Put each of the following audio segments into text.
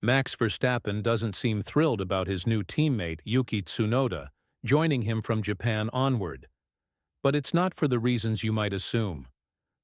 Max Verstappen doesn't seem thrilled about his new teammate Yuki Tsunoda joining him from Japan onward. But it's not for the reasons you might assume.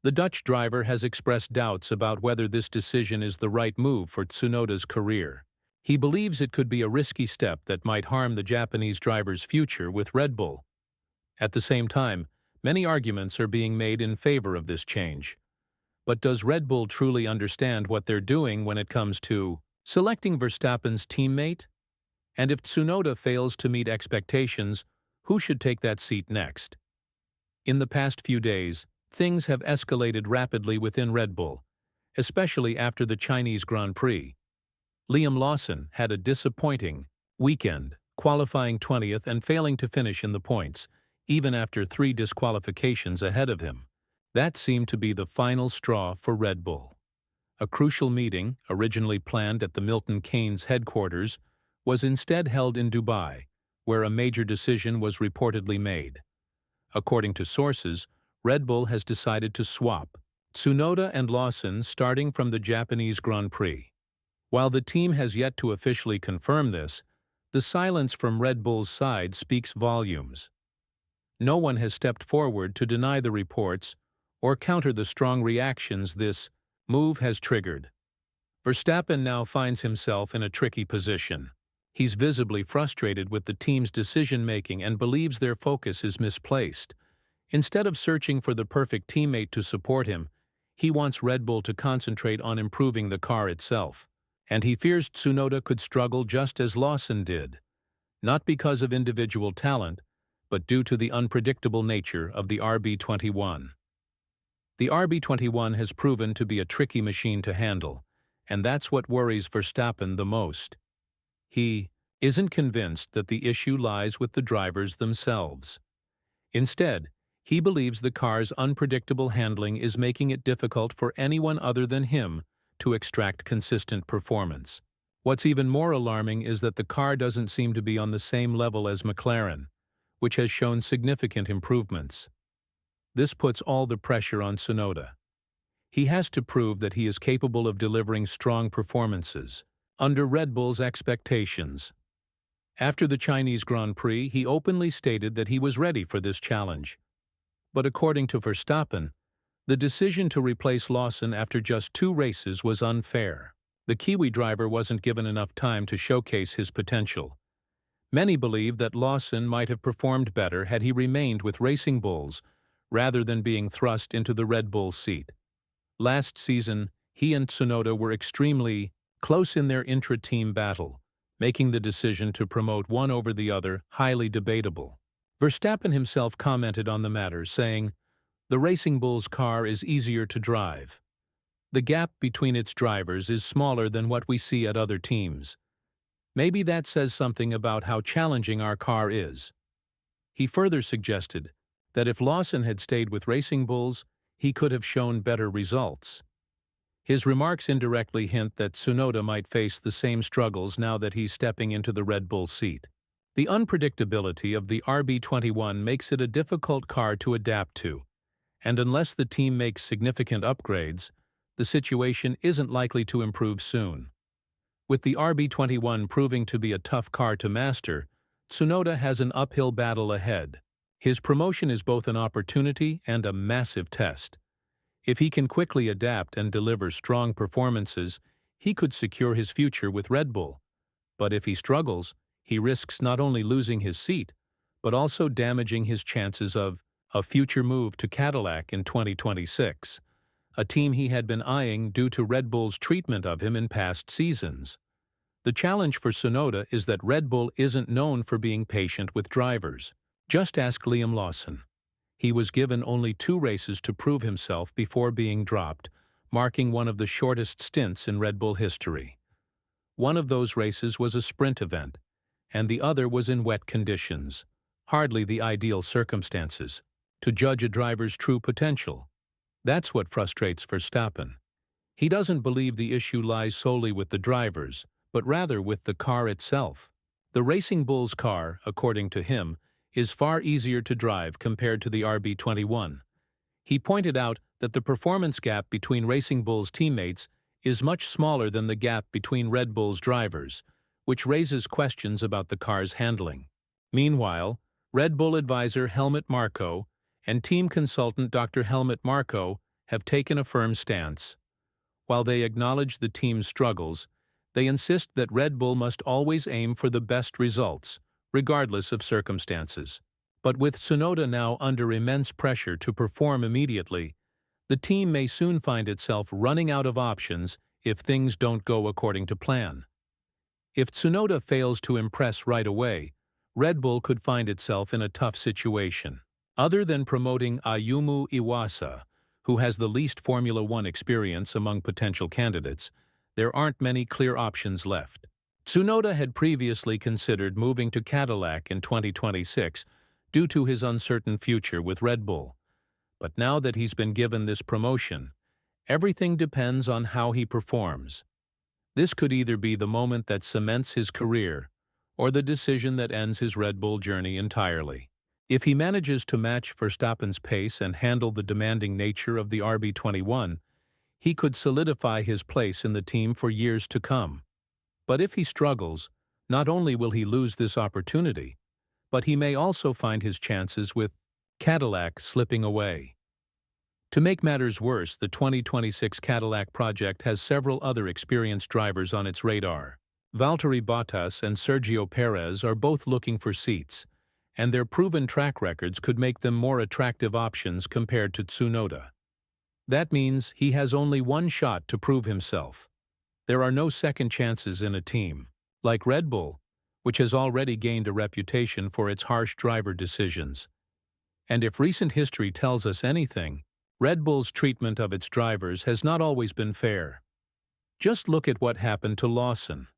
The Dutch driver has expressed doubts about whether this decision is the right move for Tsunoda's career. He believes it could be a risky step that might harm the Japanese driver's future with Red Bull. At the same time, many arguments are being made in favor of this change. But does Red Bull truly understand what they're doing when it comes to selecting Verstappen's teammate? And if Tsunoda fails to meet expectations, who should take that seat next? In the past few days, things have escalated rapidly within Red Bull, especially after the Chinese Grand Prix. Liam Lawson had a disappointing weekend, qualifying 20th and failing to finish in the points, even after 3 disqualifications ahead of him. That seemed to be the final straw for Red Bull. A crucial meeting, originally planned at the Milton Keynes headquarters, was instead held in Dubai, where a major decision was reportedly made. According to sources, Red Bull has decided to swap Tsunoda and Lawson starting from the Japanese Grand Prix. While the team has yet to officially confirm this, the silence from Red Bull's side speaks volumes. No one has stepped forward to deny the reports or counter the strong reactions this move has triggered. Verstappen now finds himself in a tricky position. He's visibly frustrated with the team's decision-making and believes their focus is misplaced. Instead of searching for the perfect teammate to support him, he wants Red Bull to concentrate on improving the car itself. And he fears Tsunoda could struggle just as Lawson did, not because of individual talent, but due to the unpredictable nature of the RB21. The RB21 has proven to be a tricky machine to handle, and that's what worries Verstappen the most. He isn't convinced that the issue lies with the drivers themselves. Instead, he believes the car's unpredictable handling is making it difficult for anyone other than him to extract consistent performance. What's even more alarming is that the car doesn't seem to be on the same level as McLaren, which has shown significant improvements. This puts all the pressure on Tsunoda. He has to prove that he is capable of delivering strong performances under Red Bull's expectations. After the Chinese Grand Prix, he openly stated that he was ready for this challenge. But according to Verstappen, the decision to replace Lawson after just 2 races was unfair. The Kiwi driver wasn't given enough time to showcase his potential. Many believe that Lawson might have performed better had he remained with Racing Bulls, rather than being thrust into the Red Bull seat. Last season, he and Tsunoda were extremely close in their intra-team battle, making the decision to promote one over the other highly debatable. Verstappen himself commented on the matter, saying, "The Racing Bulls car is easier to drive. The gap between its drivers is smaller than what we see at other teams. Maybe that says something about how challenging our car is." He further suggested that if Lawson had stayed with Racing Bulls, he could have shown better results. His remarks indirectly hint that Tsunoda might face the same struggles now that he's stepping into the Red Bull seat. The unpredictability of the RB21 makes it a difficult car to adapt to, and unless the team makes significant upgrades, the situation isn't likely to improve soon. With the RB21 proving to be a tough car to master, Tsunoda has an uphill battle ahead. His promotion is both an opportunity and a massive test. If he can quickly adapt and deliver strong performances, he could secure his future with Red Bull. But if he struggles, he risks not only losing his seat, but also damaging his chances of a future move to Cadillac in 2026, a team he had been eyeing due to Red Bull's treatment of him in past seasons. The challenge for Tsunoda is that Red Bull isn't known for being patient with drivers. Just ask Liam Lawson. He was given only 2 races to prove himself before being dropped, marking one of the shortest stints in Red Bull history. One of those races was a sprint event, and the other was in wet conditions, hardly the ideal circumstances to judge a driver's true potential. That's what frustrates Verstappen. He doesn't believe the issue lies solely with the drivers, but rather with the car itself. The Racing Bulls car, according to him, is far easier to drive compared to the RB21. He pointed out that the performance gap between Racing Bulls teammates is much smaller than the gap between Red Bull's drivers, which raises questions about the car's handling. Meanwhile, Red Bull advisor Helmut Marko and team consultant Dr. Helmut Marko have taken a firm stance. While they acknowledge the team's struggles, they insist that Red Bull must always aim for the best results, regardless of circumstances. But with Tsunoda now under immense pressure to perform immediately, the team may soon find itself running out of options if things don't go according to plan. If Tsunoda fails to impress right away, Red Bull could find itself in a tough situation. Other than promoting Ayumu Iwasa, who has the least Formula One experience among potential candidates, there aren't many clear options left. Tsunoda had previously considered moving to Cadillac in 2026 due to his uncertain future with Red Bull. But now that he's been given this promotion, everything depends on how he performs. This could either be the moment that cements his career or the decision that ends his Red Bull journey entirely. If he manages to match Verstappen's pace and handle the demanding nature of the RB21, he could solidify his place in the team for years to come. But if he struggles, not only will he lose this opportunity, but he may also find his chances with Cadillac slipping away. To make matters worse, the 2026 Cadillac project has several other experienced drivers on its radar. Valtteri Bottas and Sergio Perez are both looking for seats, and their proven track records could make them more attractive options compared to Tsunoda. That means he has only one shot to prove himself. There are no second chances in a team like Red Bull, which has already gained a reputation for its harsh driver decisions. And if recent history tells us anything, Red Bull's treatment of its drivers has not always been fair. Just look at what happened to Lawson.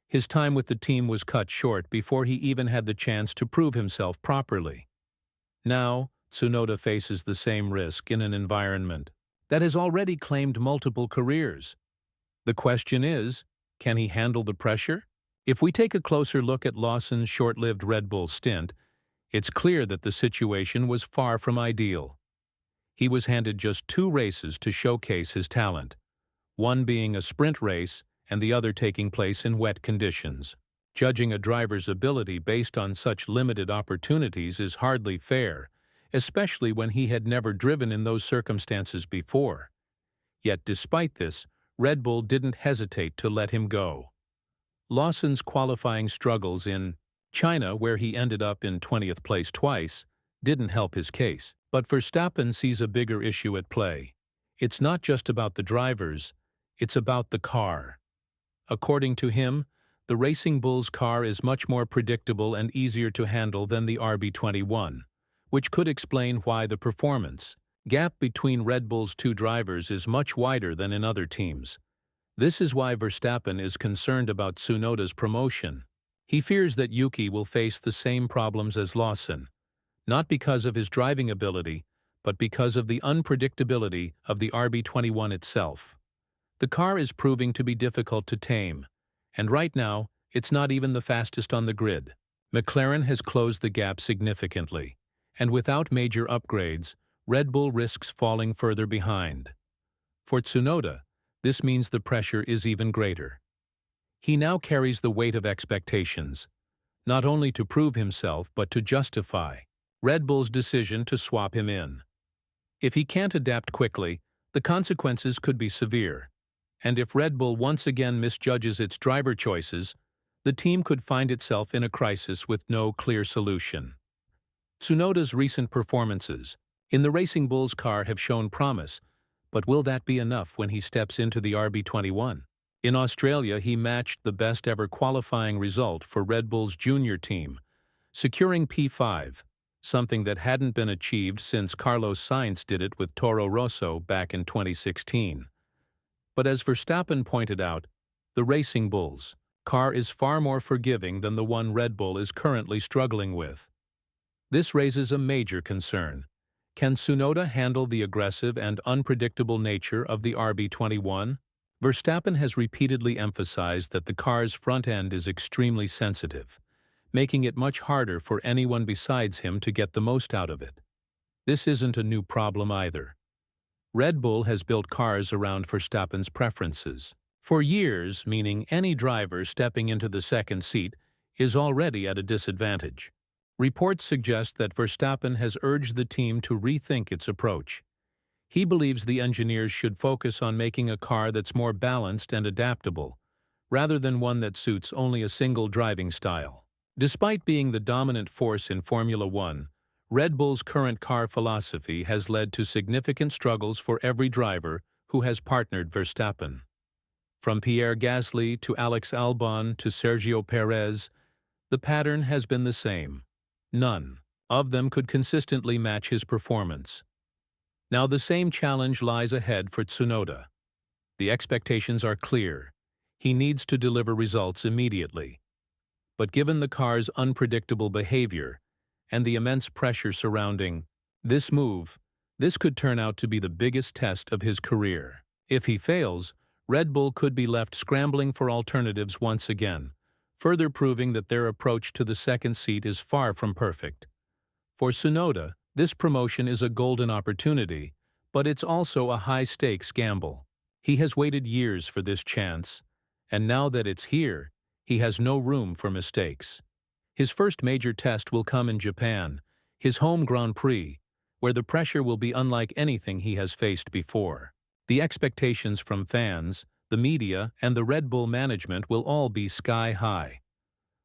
His time with the team was cut short before he even had the chance to prove himself properly. Now, Tsunoda faces the same risk in an environment that has already claimed multiple careers. The question is, can he handle the pressure? If we take a closer look at Lawson's short-lived Red Bull stint, it's clear that the situation was far from ideal. He was handed just 2 races to showcase his talent, one being a sprint race and the other taking place in wet conditions. Judging a driver's ability based on such limited opportunities is hardly fair, especially when he had never driven in those circumstances before. Yet despite this, Red Bull didn't hesitate to let him go. Lawson's qualifying struggles in China, where he ended up in 20th place twice, didn't help his case. But Verstappen sees a bigger issue at play. It's not just about the drivers, it's about the car. According to him, the Racing Bull's car is much more predictable and easier to handle than the RB21, which could explain why the performance gap between Red Bull's 2 drivers is much wider than in other teams. This is why Verstappen is concerned about Tsunoda's promotion. He fears that Yuki will face the same problems as Lawson, not because of his driving ability, but because of the unpredictability of the RB21 itself. The car is proving to be difficult to tame, and right now, it's not even the fastest on the grid. McLaren has closed the gap significantly, and without major upgrades, Red Bull risks falling further behind. For Tsunoda, this means the pressure is even greater. He now carries the weight of expectations, not only to prove himself but to justify Red Bull's decision to swap him in. If he can't adapt quickly, the consequences could be severe. And if Red Bull once again misjudges its driver choices, the team could find itself in a crisis with no clear solution. Tsunoda's recent performances in the Racing Bull's car have shown promise, but will that be enough when he steps into the RB21? In Australia, he matched the best-ever qualifying result for Red Bull's junior team, securing P5, something that hadn't been achieved since Carlos Sainz did it with Toro Rosso back in 2016. But as Verstappen pointed out, the Racing Bull's car is far more forgiving than the one Red Bull is currently struggling with. This raises a major concern. Can Tsunoda handle the aggressive and unpredictable nature of the RB21? Verstappen has repeatedly emphasized that the car's front end is extremely sensitive, making it much harder for anyone besides him to get the most out of it. This isn't a new problem either. Red Bull has built cars around Verstappen's preferences. For years, meaning any driver stepping into the second seat is already at a disadvantage. Reports suggest that Verstappen has urged the team to rethink its approach. He believes the engineers should focus on making a car that's more balanced and adaptable, rather than one that suits only a single driving style. Despite being the dominant force in Formula One, Red Bull's current car philosophy has led to significant struggles for every driver who has partnered Verstappen. From Pierre Gasly to Alex Albon to Sergio Perez, the pattern has been the same. None of them could consistently match his performance. Now the same challenge lies ahead for Tsunoda. The expectations are clear. He needs to deliver results immediately. But given the car's unpredictable behavior and the immense pressure surrounding this move, this could turn out to be the biggest test of his career. If he fails, Red Bull could be left scrambling for alternatives once again, further proving that their approach to the second seat is far from perfect. For Tsunoda, this promotion is a golden opportunity, but it's also a high-stakes gamble. He has waited years for this chance, and now that it's here, he has no room for mistakes. His first major test will come in Japan, his home Grand Prix, where the pressure will be unlike anything he has faced before. The expectations from fans, the media, and the Red Bull management will all be sky-high.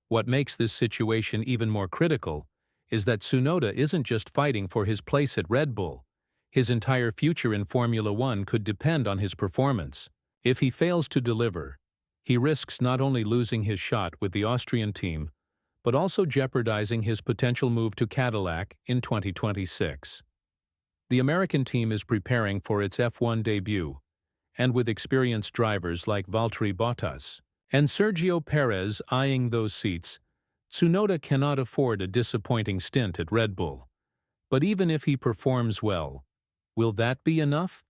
What makes this situation even more critical is that Tsunoda isn't just fighting for his place at Red Bull. His entire future in Formula One could depend on his performance. If he fails to deliver, he risks not only losing his shot with the Austrian team, but also jeopardizing his potential move to Cadillac in 2026. The American team is preparing for its F1 debut, and with experienced drivers like Valtteri Bottas and Sergio Perez eyeing those seats, Tsunoda cannot afford a disappointing stint at Red Bull. But even if he performs well, will that be enough?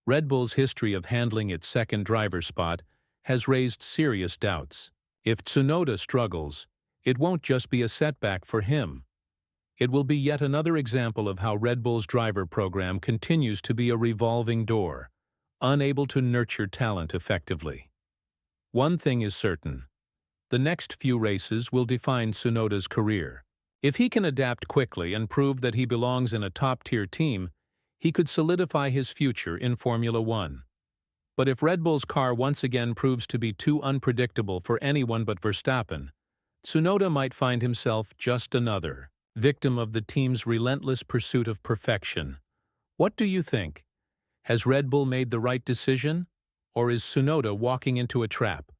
Red Bull's history of handling its second driver spot has raised serious doubts. If Tsunoda struggles, it won't just be a setback for him. It will be yet another example of how Red Bull's driver program continues to be a revolving door, unable to nurture talent effectively. One thing is certain. The next few races will define Tsunoda's career. If he can adapt quickly and prove that he belongs in a top-tier team, he could solidify his future in Formula One. But if Red Bull's car once again proves to be too unpredictable for anyone but Verstappen, Tsunoda might find himself just another victim of the team's relentless pursuit of perfection. What do you think? Has Red Bull made the right decision, or is Tsunoda walking into a trap?